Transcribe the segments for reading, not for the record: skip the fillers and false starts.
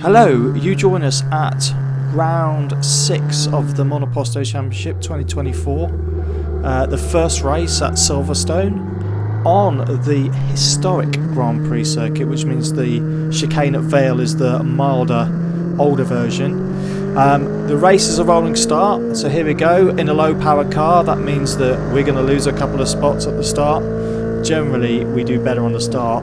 Hello, you join us at round 6 of the Monoposto Championship 2024, the first race at Silverstone on the historic Grand Prix circuit, which means the chicane at Vale is the milder, older version. The race is a rolling start, so here we go in a low power car. That means that we're going to lose a couple of spots at the start. Generally we do better on the start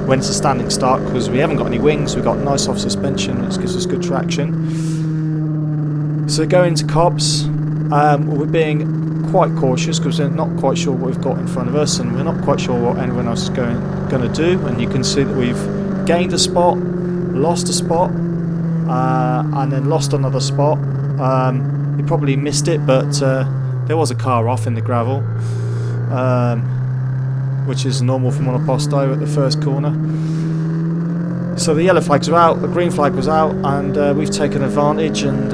when it's a standing start, because we haven't got any wings, we've got nice soft suspension which gives us good traction. So going to Cops, we're being quite cautious because we're not quite sure what we've got in front of us, and we're not quite sure what anyone else is going to do. And you can see that we've gained a spot, lost a spot, and then lost another spot. You probably missed it, but there was a car off in the gravel, which is normal for Monoposto at the first corner. So the yellow flags were out, the green flag was out, and we've taken advantage and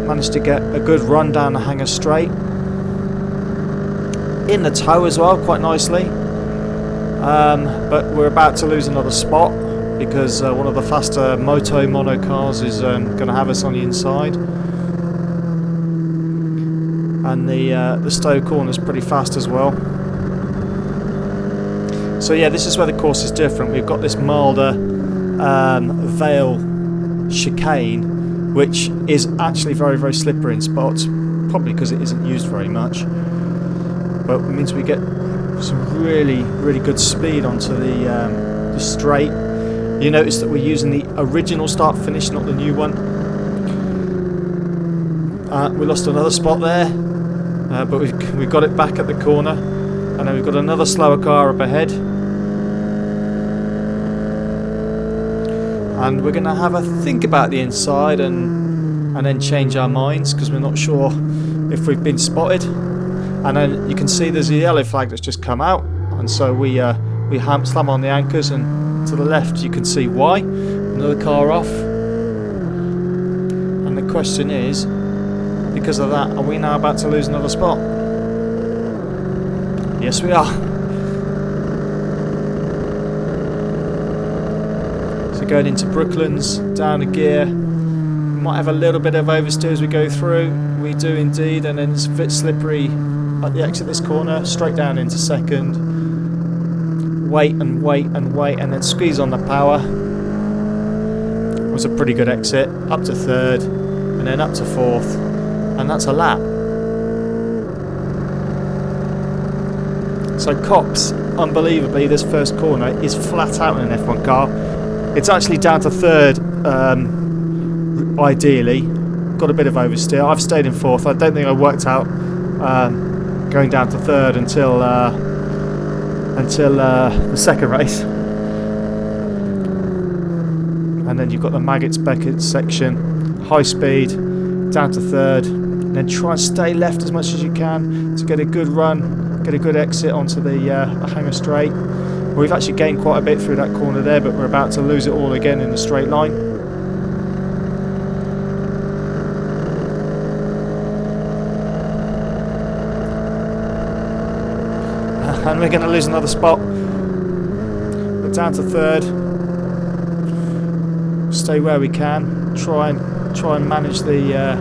managed to get a good run down the hanger straight. In the tow as well, quite nicely. But we're about to lose another spot because one of the faster mono cars is going to have us on the inside. And the Stowe corner is pretty fast as well. So yeah, this is where the course is different. We've got this milder Vale chicane, which is actually very, very slippery in spots, probably because it isn't used very much. But it means we get some really, really good speed onto the straight. You notice that we're using the original start finish, not the new one. We lost another spot there, but we've got it back at the corner, and then we've got another slower car up ahead. And we're going to have a think about the inside and then change our minds because we're not sure if we've been spotted. And then you can see there's a yellow flag that's just come out, and so we slam on the anchors, and to the left you can see why. Another car off. And the question is, because of that, are we now about to lose another spot? Yes, we are. So going into Brooklands, down a gear. We might have a little bit of oversteer as we go through. We do indeed, and then it's a bit slippery at the exit this corner, straight down into second. Wait and wait and wait, and then squeeze on the power. It was a pretty good exit, up to third, and then up to fourth, and that's a lap. So Cops, unbelievably, this first corner is flat out in an F1 car. It's actually down to third, ideally. Got a bit of oversteer. I've stayed in fourth. I don't think I worked out going down to third until the second race. And then you've got the Maggots Beckett section, high speed, down to third, and then try and stay left as much as you can to get a good run, get a good exit onto the hanger straight. We've actually gained quite a bit through that corner there, but we're about to lose it all again in the straight line. And we're going to lose another spot. We're down to third. Stay where we can. Try and manage the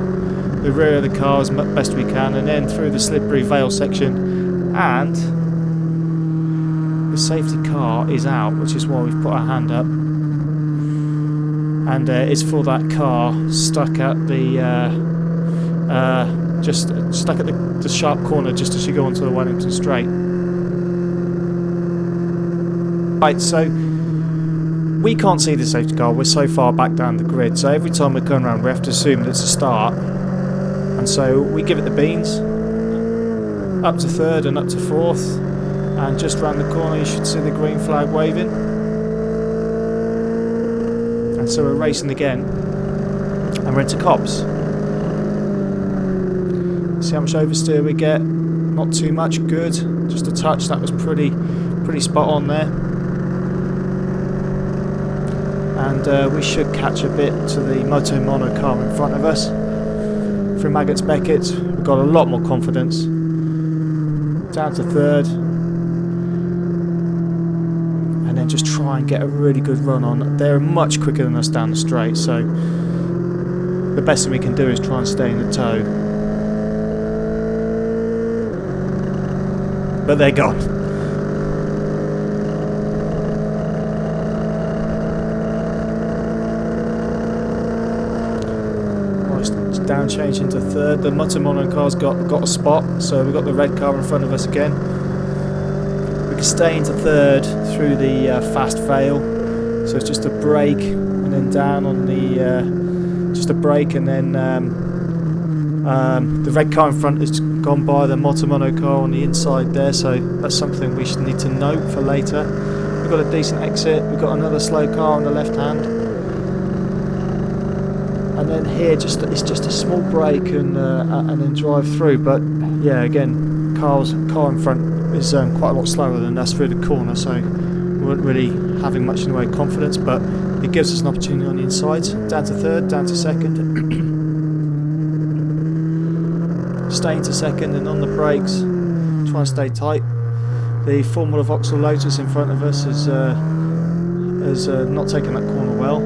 rear of the car as best we can, and then through the slippery Vale section. And the safety car is out, which is why we've put our hand up. And it's for that car stuck at the stuck at the sharp corner just as you go onto the Wellington Straight. Right, so we can't see the safety car, we're so far back down the grid, so every time we're going around we have to assume that it's a start, and so we give it the beans, up to third and up to fourth, and just round the corner you should see the green flag waving, and so we're racing again, and we're into Cops. See how much oversteer we get, not too much, good, just a touch, that was pretty spot on there. And we should catch a bit to the mono car in front of us. Through Maggots Beckett, we've got a lot more confidence. Down to third. And then just try and get a really good run on. They're much quicker than us down the straight, so the best thing we can do is try and stay in the tow. But they're gone. Down change into third. The Mono car's got a spot, so we've got the red car in front of us again. We can stay into third through the fast fail, so it's just a brake and then down on the just a brake, and then the red car in front has gone by the Mono car on the inside there, so that's something we should need to note for later. We've got a decent exit. We've got another slow car on the left hand. And then here, it's just a small brake and then drive through. But yeah, again, car in front is quite a lot slower than us through the corner, so we weren't really having much in the way of confidence. But it gives us an opportunity on the insides. Down to third, down to second, stay into second, and on the brakes, try and stay tight. The Formula Vauxhall Lotus in front of us has not taken that corner well.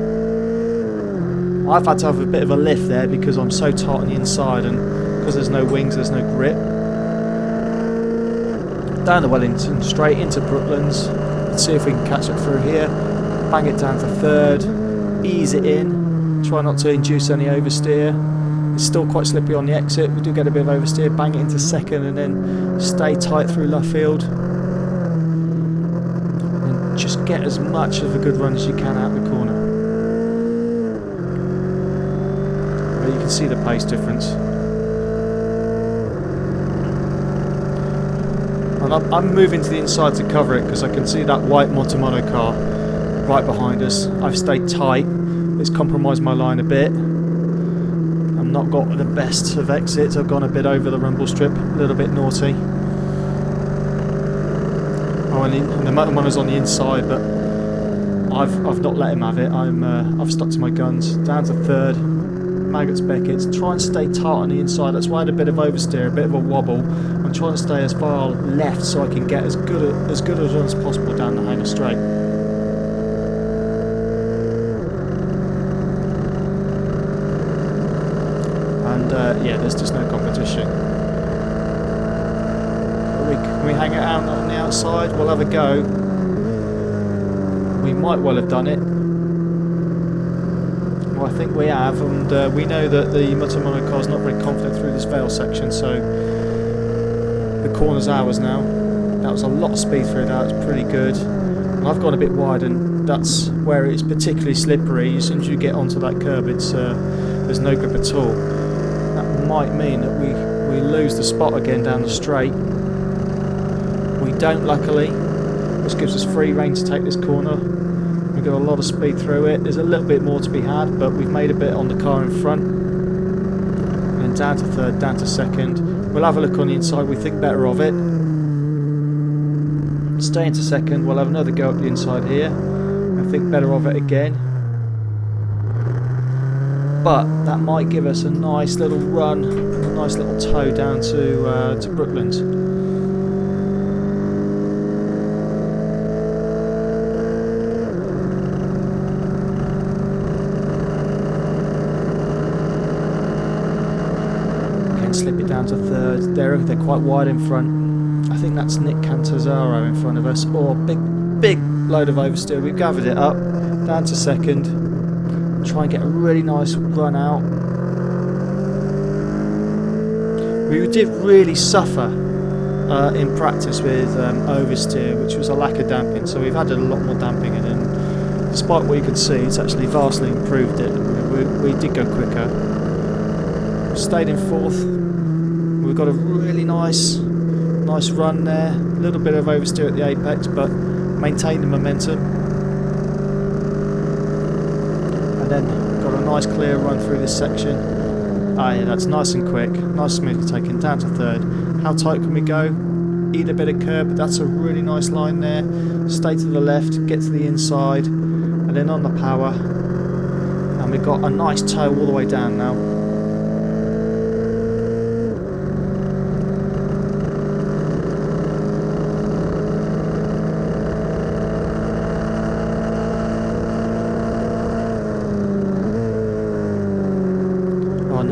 I've had to have a bit of a lift there because I'm so tight on the inside, and because there's no wings, there's no grip. Down the Wellington straight into Brooklands. Let's see if we can catch it through here. Bang it down to third, ease it in, try not to induce any oversteer. It's still quite slippy on the exit. We do get a bit of oversteer. Bang it into second, and then stay tight through Luffield. And just get as much of a good run as you can out the corner. You can see the pace difference. And I'm moving to the inside to cover it because I can see that white Mono car right behind us. I've stayed tight. It's compromised my line a bit. I've not got the best of exits. I've gone a bit over the rumble strip, a little bit naughty. Oh, and the Mono's on the inside, but I've not let him have it. I've stuck to my guns. Down to third. Maggots Beckett's, try and stay tight on the inside. That's why I had a bit of oversteer, a bit of a wobble. I'm trying to stay as far left so I can get as good a run as possible down the Hanger straight. And yeah, there's just no competition. Can we hang it out on the outside? We'll have a go. We might well have done it. Well, I think we have, and we know that the Mono car is not very confident through this Vale section, so the corner's ours now. That was a lot of speed through that, it's pretty good. And I've gone a bit wide, and that's where it's particularly slippery. As soon as you get onto that curb, it's there's no grip at all. That might mean that we lose the spot again down the straight. We don't, luckily, which gives us free rein to take this corner. We've got a lot of speed through it. There's a little bit more to be had, but we've made a bit on the car in front. And then down to third, down to second. We'll have a look on the inside. We think better of it. Stay into second. We'll have another go at the inside here. I think better of it again. But that might give us a nice little run and a nice little tow down to Brooklands. Slip it down to third. They're quite wide in front. I think that's Nick Cantazzaro in front of us. Oh, big load of oversteer. We've gathered it up. Down to second. Try and get a really nice run out. We did really suffer in practice with oversteer, which was a lack of damping. So we've added a lot more damping in, and despite what you can see, it's actually vastly improved it. We did go quicker. Stayed in fourth. We've got a really nice run there. A little bit of oversteer at the apex, but maintained the momentum. And then got a nice clear run through this section. Ah, yeah, that's nice and quick, nice smoothly taken. Down to third. How tight can we go? Eat a bit of curb, but that's a really nice line there. Stay to the left, get to the inside, and then on the power. And we've got a nice toe all the way down now.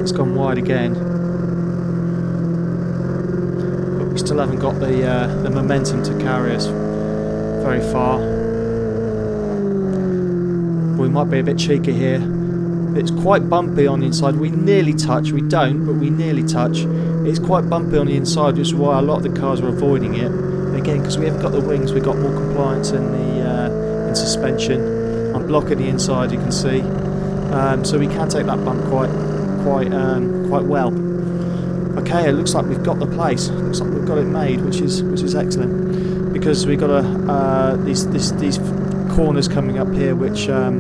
It's gone wide again. But we still haven't got the momentum to carry us very far. We might be a bit cheeky here. It's quite bumpy on the inside. We nearly touch. We don't, but we nearly touch. It's quite bumpy on the inside, which is why a lot of the cars are avoiding it. Again, because we haven't got the wings, we've got more compliance in the in suspension. I'm blocking the inside, you can see, so we can take that bump quite well. Okay, it looks like we've got the place. Looks like we've got it made, which is excellent, because we've got these corners coming up here, which I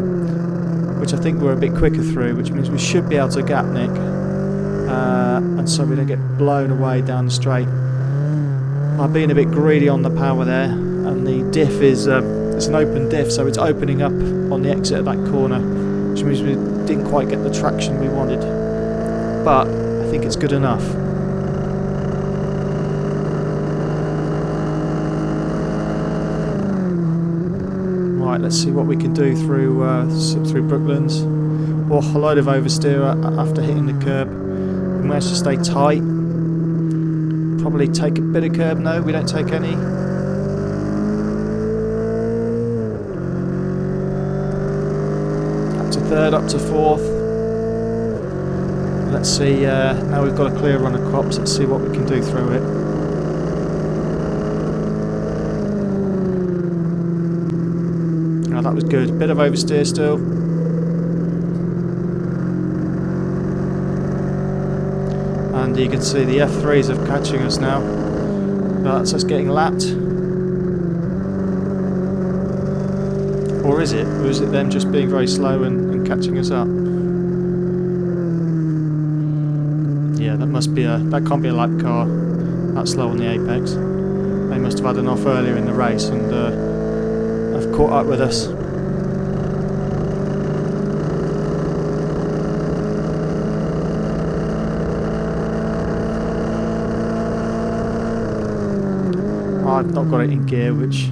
think we're a bit quicker through, which means we should be able to gap Nick, and so we don't get blown away down the straight. I'm being a bit greedy on the power there, and the diff is it's an open diff, so it's opening up on the exit of that corner, which means we didn't quite get the traction we wanted, but I think it's good enough. Right, let's see what we can do through Brooklands. Oh, a load of oversteer after hitting the curb. We managed to stay tight. Probably take a bit of curb. No, we don't take any. Up to third, up to fourth. Let's see, now we've got a clear run of crops, let's see what we can do through it. Oh, that was good. Bit of oversteer still. And you can see the F3s are catching us now. That's us getting lapped. Or is it? Or is it them just being very slow and catching us up? Yeah, that can't be a lap car that slow on the apex. They must have had enough earlier in the race and have caught up with us. I've not got it in gear, which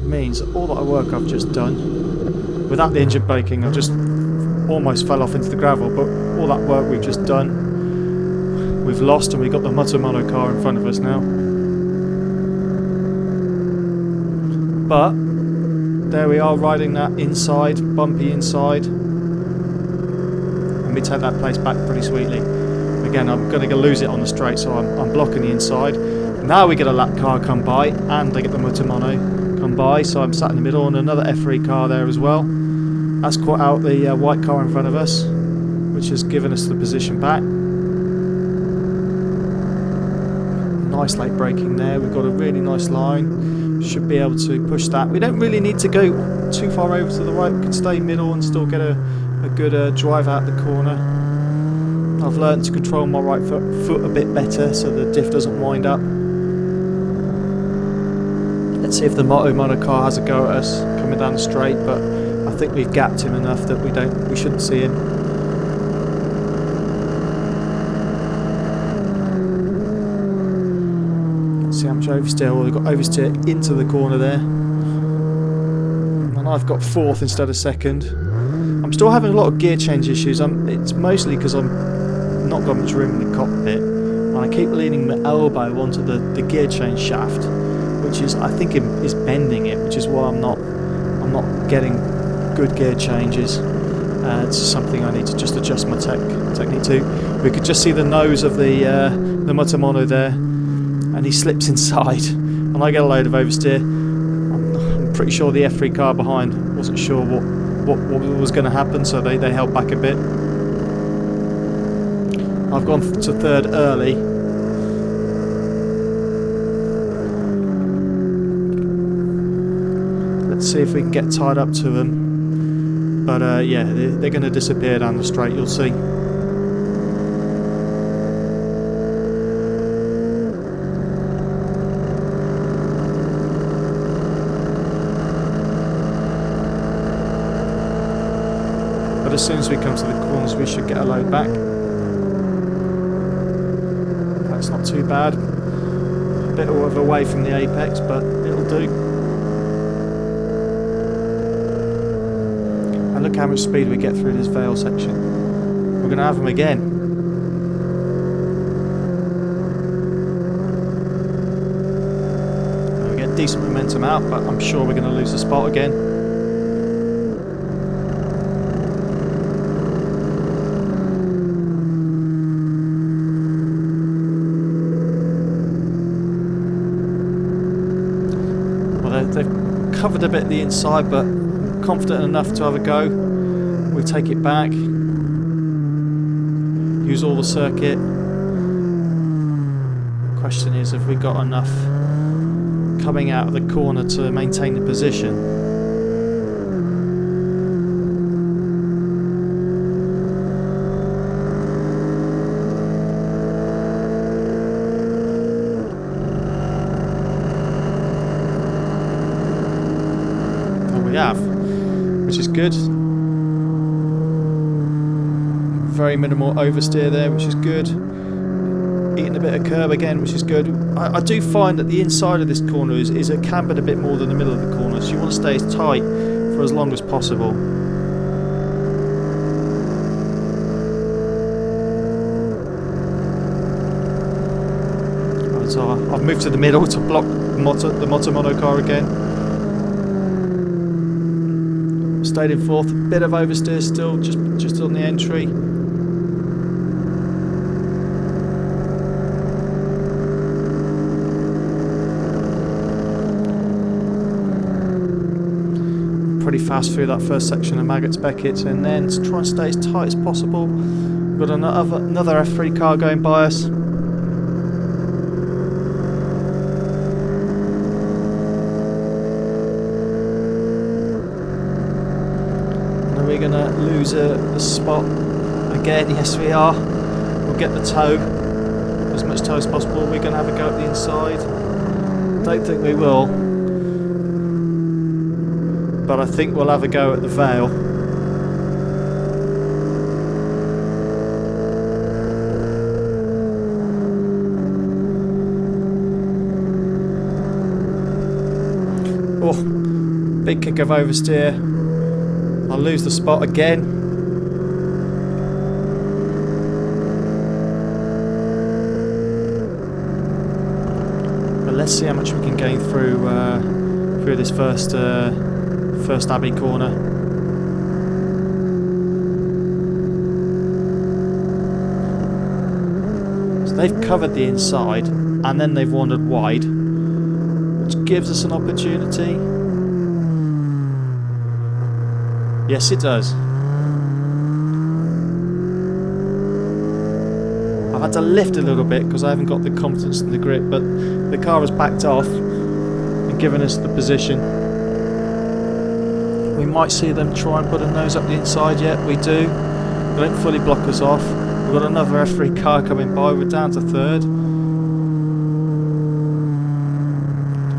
means all that work I've just done, without the engine braking, I just almost fell off into the gravel, but all that work we've just done, we've lost, and we've got the Mono car in front of us now. But there we are, riding that inside, bumpy inside, and we take that place back pretty sweetly. Again, I'm going to lose it on the straight, so I'm blocking the inside. Now we get a lap car come by, and they get the Mono come by, so I'm sat in the middle, and another F3 car there as well. That's caught out the white car in front of us, which has given us the position back. Nice late braking there, we've got a really nice line, should be able to push that. We don't really need to go too far over to the right, we can stay middle and still get a good drive out the corner. I've learned to control my right foot a bit better so the diff doesn't wind up. Let's see if the Mono car has a go at us coming down the straight, but I think we've gapped him enough that we shouldn't see him. Let's see how much oversteer. Well, we've got oversteer into the corner there, and I've got fourth instead of second. I'm still having a lot of gear change issues. It's mostly because I'm not got much room in the cockpit, and I keep leaning my elbow onto the gear change shaft, which is, I think, is bending it, which is why I'm not getting good gear changes. It's something I need to just adjust my technique to. We could just see the nose of the Mono there, and he slips inside, and I get a load of oversteer. I'm pretty sure the F3 car behind wasn't sure what was going to happen, so they held back a bit. I've gone to third early. Let's see if we can get tied up to them. But yeah, they're going to disappear down the straight, you'll see. But as soon as we come to the corners, we should get a load back. That's not too bad. A bit of away from the apex, but it'll do. And look how much speed we get through this Vale section. we're going to have them again. We get decent momentum out, but I'm sure we're going to lose the spot again. Well, they've covered a bit the inside, but confident enough to have a go. We take it back, use all the circuit. The question is, have we got enough coming out of the corner to maintain the position? Oh, we have, which is good. Very minimal oversteer there, which is good. Eating a bit of curb again, which is good. I do find that the inside of this corner is cambered a bit more than the middle of the corner, so you want to stay as tight for as long as possible. Right, so I've moved to the middle to block the mono car again. Stayed in fourth, a bit of oversteer still, just on the entry. Pretty fast through that first section of Maggots Beckett, and then to try and stay as tight as possible. We've got another F3 car going by us. Are we going to lose the spot again? Yes, we are. We'll get the toe, as much toe as possible. We're going to have a go at the inside. Don't think we will, but I think we'll have a go at the Vale. Oh, big kick of oversteer. I'll lose the spot again. But let's see how much we can gain through this first Abbey corner. So they've covered the inside and then they've wandered wide, which gives us an opportunity. Yes, it does. I've had to lift a little bit because I haven't got the confidence in the grip, but the car has backed off and given us the position. We might see them try and put a nose up the inside. Yet we do. They don't fully block us off. We've got another F3 car coming by. We're down to third.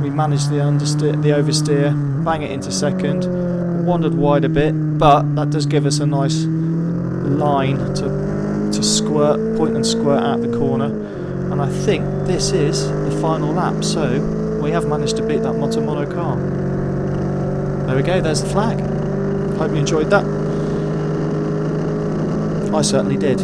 We managed the oversteer, bang it into second. We wandered wide a bit, but that does give us a nice line to point and squirt out the corner. And I think this is the final lap. So we have managed to beat that mono car. There we go, there's the flag. Hope you enjoyed that. I certainly did.